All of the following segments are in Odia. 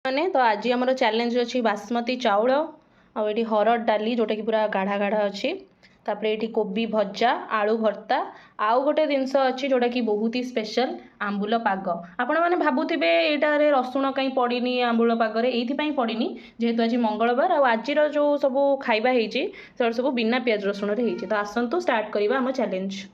मैंने तो आज आम चैलेंज अच्छी बासमती चाउल आठ हरड़ डाली जोटा कि पूरा गाढ़ा गाढ़ा अच्छी तापर ये कोबी भजा आलू भर्ता आउ गोटे जिनस अच्छी जोटा कि बहुत ही स्पेशल आंबुल पाग आपण मैंने भावुवे ये रसुण कहीं पड़नी आंबुल पागरे ये पड़नी जेहेतु आज मंगलवार आज जो सब खाଇବା होती सब बिना पियाज रसुण तो आसतु स्टार्ट करवा आम चैलेंज।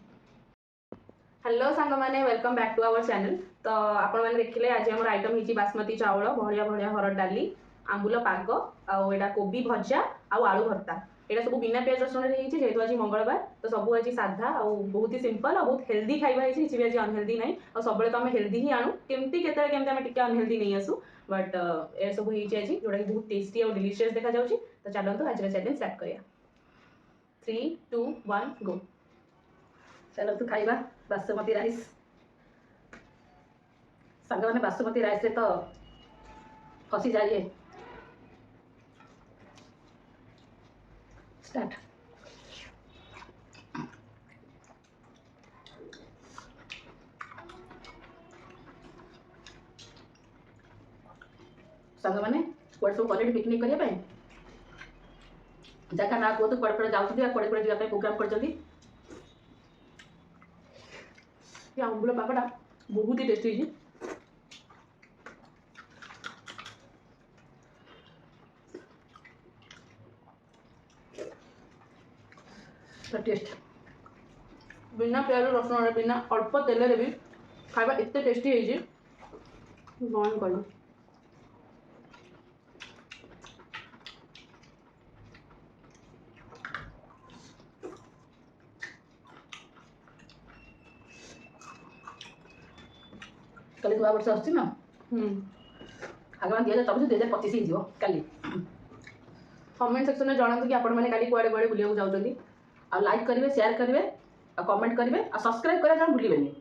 हेलो सांग मैंने welcome back to our channel. तो आपण मैंने देखिले आज आम आइटम होती बासमती चाउल बढ़िया बढ़िया हरड़ डाली आंबुल पाग आटा कोबी भजा आलू भर्ता यहाँ सब बिना पियाज रसुण जेहेतु आज मंगलवार तो सब आज साधा और बहुत ही सिंपल और बहुत हेल्दी खाଇବା किसी भी आज अनहेल्दी ना और सब तो आम हेल्दी ही आणु केमती केमती अनहेल्दी नहीं आसू बट ये सब आज जोटा कि बहुत टेस्टी और डिलीशियस देखा जाऊँगी। तो चलते आज चैलेंज स्टार्ट करिया 3 2 1 गो। चलतु खाइबा बासमती राइस सांग मैंने बासमती राइस रे तो फसी जाइए। स्टार्ट। सांग मैंने कुआडे सब गले पिकनिक करने जगह ना कहतु कुआडे जाऊँ कुआडे जावाई प्रोग्राम कर आंबुल पागटा बहुत ही टेस्टी है। टेस्ट बिना प्याज रसुण बिना अल्प तेल भी खाଇବା एत टेस्टी है कौन कह कल नूआ वर्ष आस आगामी 2024-2025 हो कल कमेंट सेक्शन में जनातु कि आपण मैंने कल कुआडे कुआडे बुलिया जाऊँगी आ लाइक करेंगे शेयर करेंगे आ कमेंट करेंगे आ सब्सक्राइब करें जहाँ भूलें।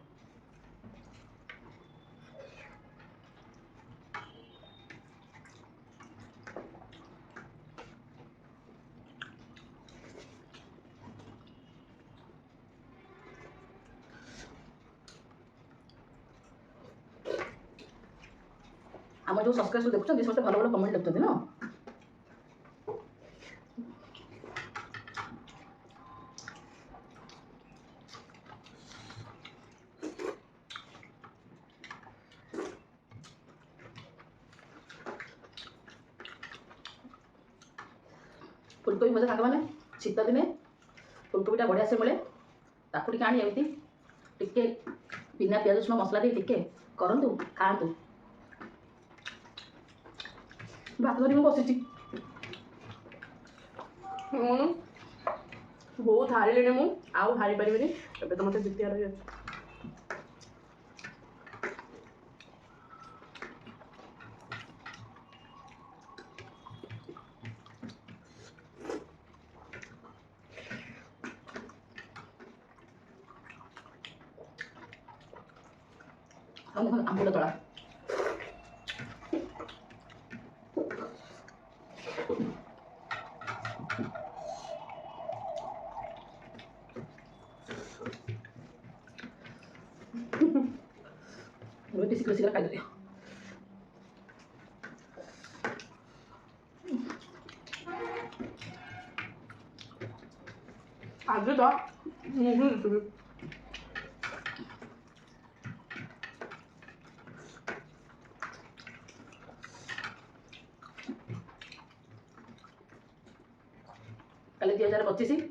आम जो सब्सक्राइब देखुं समस्त भल भल कमेंट लिखुं ना फुलकोबी भजा सांग मैंने शीत दिने फुलकोबीटा बढ़िया से मिले ताकू टे आनी एमती टिके बिना पियाज रसुण मसला दी टिके करंतु खातु भात धरी बसी बहुत हारिले मु आउ हारी पारि तो मत जितिया रही आंबुल तला शीघ्र शीघ्र खाई आज तो कल 2025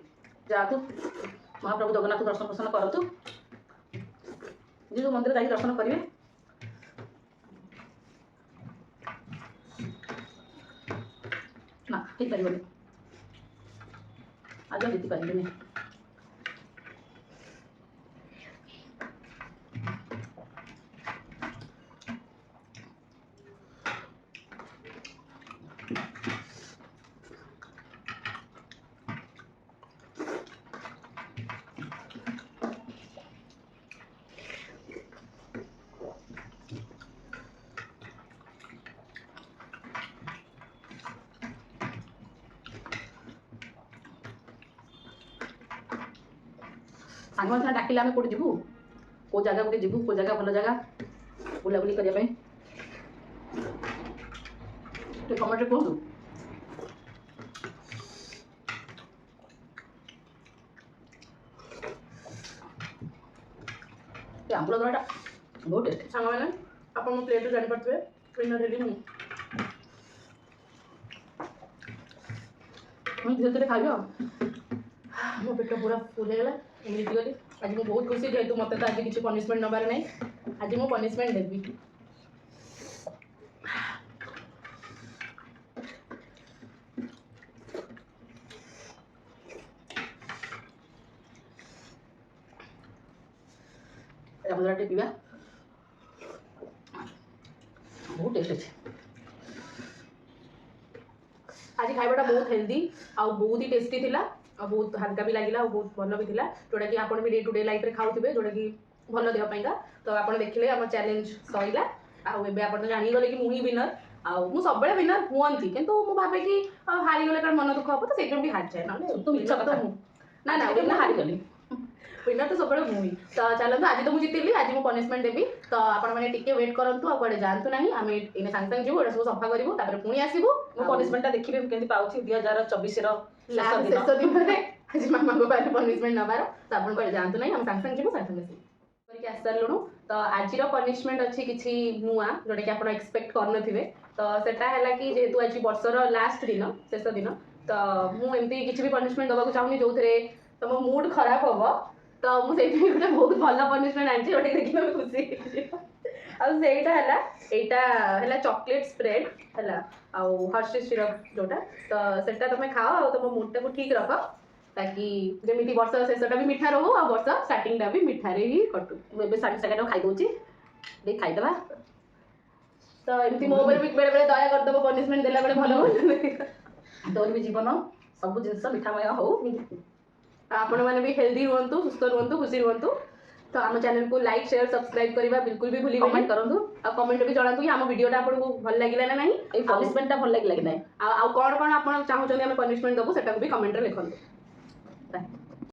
जातु महाप्रभु जगन्नाथ दर्शन दर्शन करतु जो मंदिर जाकर दर्शन करेंगे ना ठीक पारे आज जीति पारे सांग मैंने डाकिले आम कौटे जीवु कौ जगह गोटे जीवु कौ जगह भल जगह बुलाबुली करने କମେଣ୍ଟରେ କୁହନ୍ତୁ। ଆମ୍ବୁଲ ଦଳାଟା ବହୁତ ଟେଷ୍ଟି। ସାଙ୍ଗମାନେ ଆପଣ ମୋ ପ୍ଲେଟ୍ରୁ ଜାଣିପାରୁଥିବେ ୱିନର ହେଲି ମୁଁ। ଧୀରେ ଧୀରେ ଖାଇବ। ମୋ ପେଟ ପୁରା ଫୁଲ୍ ହେଇଗଲା। ମୁଁ ଜିତିଗଲି। ଆଜି ମୁଁ ବହୁତ ଖୁସି ଯେହେତୁ ମୋତେ ତ ଆଜି କିଛି ପନିସମେଣ୍ଟ ନେବାର ନାହିଁ। ଆଜି ମୁଁ ପନିସମେଣ୍ଟ ଦେବି। ଆମ୍ବୁଲ ଟିକେ ପିଇବା। ବହୁତ ଟେଷ୍ଟ ଅଛି। ଆଜି ଖାଇବାଟା ବହୁତ ହେଲ୍ଦି ଆଉ ବହୁତ ହି ଟେଷ୍ଟି ଥିଲା ଆଉ ବହୁତ ହାଲକା ବି ଲାଗିଲା ଆଉ ବହୁତ ଭଲ ବି ଥିଲା, ଯୋଉଟାକି ଆପଣ ବି ଡେ ଟୁ ଡେ ଲାଇଫରେ ଖାଉଥିବେ, ଯୋଉଟାକି ଭଲ ଦେହ ପାଇଁକା। ତ ଆପଣ ଦେଖିଲେ ଆମ ଚ୍ୟାଲେଞ୍ଜ ସରିଲା ଆଉ ଏବେ ଆପଣ ତ ଜାଣିଗଲେ କି ମୁଁ ହିଁ ୱିନର। ଆଉ ମୁଁ ସବୁବେଳେ ୱିନର ହୁଅନ୍ତି କିନ୍ତୁ ମୁଁ ଭାବେ କି ହାରିଗଲେ କାରଣ ମନ ଦୁଃଖ ହବ, ତ ସେଇଥିପାଇଁ ବି ହାରିଯାଏ। ନହେଲେ ତୁ ମିଛ winner ତ କଥା। ମୁଁ ନା ନା ମୁଁ winner ହାରିଗଲି। ୱିନର ତ ସବୁବେଳେ ମୁଁ ହିଁ। ତ ଚାଲନ୍ତୁ ଆଜି ତ ମୁଁ ଜିତିଲି, ଆଜି ମୁଁ ପନିସମେଣ୍ଟ ଦେବି। ତ ଆପଣମାନେ ଟିକେ ୱେଟ୍ କରନ୍ତୁ ଆଉ କୁଆଡ଼େ ଯାଆନ୍ତୁ ନାହିଁ। ଆମେ ଏଇନେ ସାଙ୍ଗେ ସାଙ୍ଗେ ଯିବୁ, ଏଇଟା ସବୁ ସଫା କରିବୁ, ତାପରେ ପୁଣି ଆସିବୁ। ମୁଁ ପନିସମେଣ୍ଟଟା ଦେଖିବି ମୁଁ କେମିତି ପାଉଛି 2024ର ଶେଷ ଦିନରେ ଆଜି ମାମାଙ୍କ ପାଖରେ ପନିସମେଣ୍ଟ ନେବାର। ତ ଆପଣ କୁଆଡ଼େ ଯାଆନ୍ତୁ ନାହିଁ, ଆମେ ସାଙ୍ଗେ ସାଙ୍ଗେ ଯିବୁ, ସାଙ୍ଗେ ସାଙ୍ଗେ ଆସିବୁ। କରିକି ଆସିସାରିଲୁଣୁ। ତ ଆଜିର ପନିସମେଣ୍ଟ ଅଛି କିଛି ନୂଆ, ଯୋଉଟାକି ଆପଣ ଏକ୍ସପେକ୍ଟ କରିନଥିବେ। ତ ସେଟା ହେଲା କି ଯେହେତୁ ଆଜି ବର୍ଷର ଲାଷ୍ଟ ଦିନ, ଶେଷ ଦିନ, ତ ମୁଁ ଏମିତି କିଛି ବି ପନିସମେଣ୍ଟ ଦେବାକୁ ଚାହୁଁନି ଯୋଉଥିରେ ତମ ମୁଡ୍ ଖରାପ ହବ। ତ ମୁଁ ସେଇଥିପାଇଁ ଗୋଟେ ବହୁତ ଭଲ ପନିସମେଣ୍ଟ ଆଣିଛି, ଯୋଉଟାକି ଦେଖିକି ଆମେ ଖୁସି ହେଇଯିବ। ଆଉ ସେଇଟା ହେଲା, ଏଇଟା ହେଲା ଚକୋଲେଟ୍ ସ୍ପ୍ରେଡ୍ ହେଲା, ଆଉ ହର୍ଷିଜ୍ ସିରପ୍ ଯୋଉଟା। ତ ସେଟା ତମେ ଖାଅ ଆଉ ତମ ମୁଡ୍ଟାକୁ ଠିକ୍ ରଖ, ତାକି ଯେମିତି ବର୍ଷ ଶେଷଟା ବି ମିଠା ରହୁ ଆଉ ବର୍ଷ ଷ୍ଟାର୍ଟିଂଟା ବି ମିଠାରେ ହିଁ କଟୁ। ମୁଁ ଏବେ ସାଙ୍ଗେ ସାଙ୍ଗେ ଖାଇଦେଉଛି। ଟିକେ ଖାଇଦେବା। ତ ଏମିତି ମୋ ଉପରେ ବି ବେଳେବେଳେ ଦୟା କରିଦେବ, ପନିସମେଣ୍ଟ ଦେଲା ବେଳେ ଭଲ ହୁଅନ୍ତା। ତୋର ବି ଜୀବନ ସବୁ ଜିନିଷ ମିଠାମୟ ହଉ। ଆପଣମାନେ ବି ହେଲ୍ଦି ରୁହନ୍ତୁ, ସୁସ୍ଥ ରୁହନ୍ତୁ, ଖୁସି ରୁହନ୍ତୁ। ତ ଆମ ଚ୍ୟାନେଲକୁ ଲାଇକ୍, ସେୟାର, ସବସ୍କ୍ରାଇବ କରିବା ବିଲକୁଲ ବି ଭୁଲିବେନି। କମେଣ୍ଟ କରନ୍ତୁ ଆଉ କମେଣ୍ଟ ବି ଜଣାନ୍ତୁ କି ଆମ ଭିଡ଼ିଓଟା ଆପଣଙ୍କୁ ଭଲ ଲାଗିଲା ନା ନାହିଁ, ଏଇ ପନିସମେଣ୍ଟଟା ଭଲ ଲାଗିଲା କି ନାହିଁ। ଆଉ କ'ଣ କ'ଣ ଆପଣ ଚାହୁଁଛନ୍ତି ଆମେ ପନିସମେଣ୍ଟ ଦେବୁ ସେଟାକୁ ବି କମେଣ୍ଟରେ ଲେଖନ୍ତୁ।